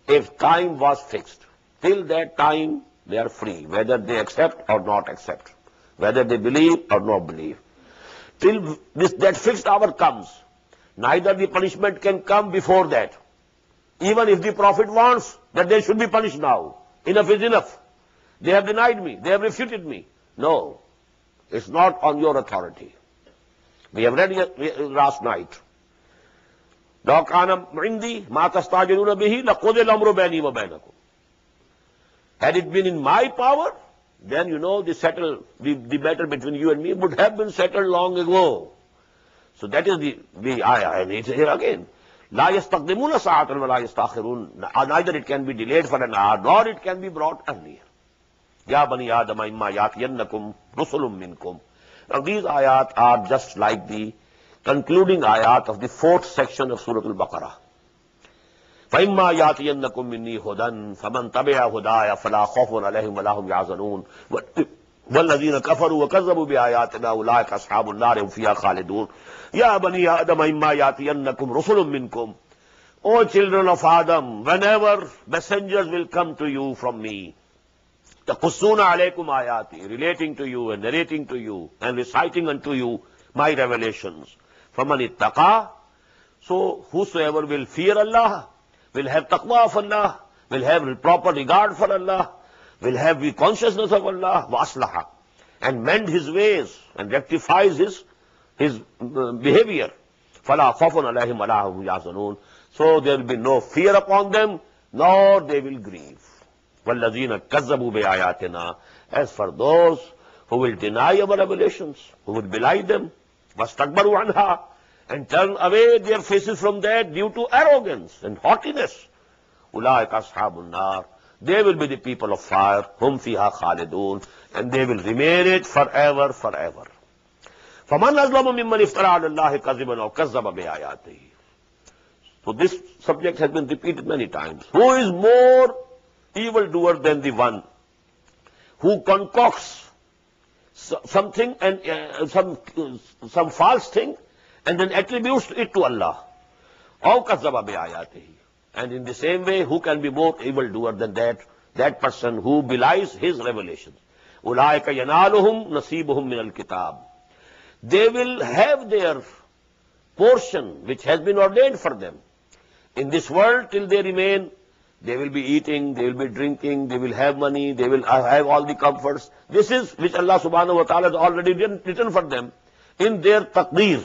if time was fixed, till that time they are free, whether they accept or not accept, whether they believe or not believe. Till that fixed hour comes, neither the punishment can come before that. Even if the Prophet wants that they should be punished now, enough is enough. They have denied me, they have refuted me. No, it's not on your authority. We have read last night لو كان عندي ما تستعجلون به لقضي الأمر بيني وبينكم. Had it been in my power, then the matter between you and me would have been settled long ago. So that is the ayah, and it's here again. لا يستقدمون ساعة ولا يستأخرون. Neither it can be delayed for an hour, nor it can be brought earlier. يا بني آدم إما يأتينكم رسل منكم. Now these ayat are just like the concluding ayat of the 4th section of Surah Al-Baqarah. فإما يأتينكم مني هدى فمن تبع هداي فلا خوف عليهم ولا هم يحزنون والذين كفروا وكذبوا بآياتنا أولئك أصحاب النار هم فيها خالدون. يا بني آدم إما يأتينكم رسل منكم. O children of Adam, whenever messengers will come to you from me, تقصون عليكم آياتي, relating to you and narrating to you and reciting unto you my revelations. فمن اتقى, so whosoever will fear Allah, will have taqwa of Allah, will have proper regard for Allah, will have the consciousness of Allah, وَأَصْلَحَ, and mend his ways and rectifies his behavior. فَلَا خَوْفٌ عَلَيْهِمْ وَلَا هُمْ يَحْزَنُونَ. So there will be no fear upon them, nor they will grieve. وَالَّذِينَ كَذَّبُوا بِآيَاتِنَا. As for those who will deny our revelations, who will belie them, وَاسْتَكْبَرُوا عَنْهَا, and turn away their faces from that due to arrogance and haughtiness, أُولَٰئِكَ أَصْحَابُ النَّارِ. They will be the people of fire, هُمْ فِيهَا خَالِدُونَ, and they will remain it forever, forever. فَمَنْ أَظْلَمُ مِمَّنِ افْتَرَىٰ عَلَى اللَّهِ كَذِبًا أَوْ كَذَّبَ بِآيَاتِهِ. So this subject has been repeated many times. Who is more evildoer than the one who concocts something and some false thing and then attributes it to Allah? أَوْ كَذَّبَ بِآيَاتِهِ. And in the same way, who can be more evildoer than that person who belies his revelations? أُولَٰئِكَ يَنَالُهُمْ نَصِيبُهُمْ مِنَ الْكِتَابِ. They will have their portion which has been ordained for them. In this world, till they remain, they will be eating, they will be drinking, they will have money, they will have all the comforts. This is which Allah subhanahu wa ta'ala has already written for them in their taqdeer.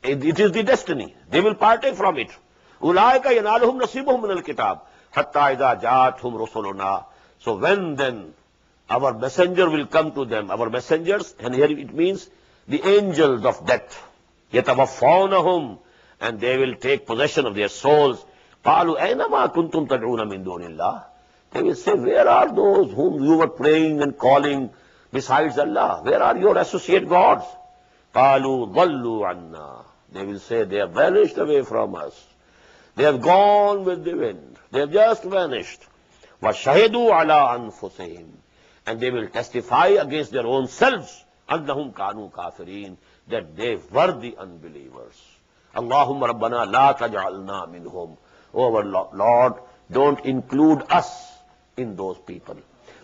It is the destiny. They will partake from it. أُولَٰئِكَ يَنَالُهُمْ نَصِيبُهُمْ مِنَ الْكِتَابِ حَتَّى إِذَا جَاءَتْهُمْ رُسُلُنَا. So when then our messenger will come to them, our messengers, and here it means the angels of death, يَتَوَفَّوْنَهُمْ, and they will take possession of their souls. قَالُوا أَيْنَمَا كُنْتُمْ تَدْعُونَ مِن دُونِ اللَّهِ. They will say, where are those whom you were praying and calling besides Allah? Where are your associate gods? قَالُوا ضَلُّوا عَنَّا. They will say, they have vanished away from us. They have gone with the wind. They have just vanished. وَشَهِدُوا عَلَىٰ أَنفُسِهِمْ. And they will testify against their own selves, أَنَّهُمْ كَانُوا كَافِرِينَ, that they were the unbelievers. Allahumma Rabbana la taj'alna minhum. O our Lord, don't include us in those people.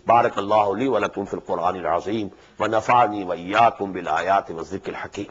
Barakallahu li wa lakum fil Qur'anil Azim wa nafa'ani wa iyyakum bil ayati wa dhikril hakim.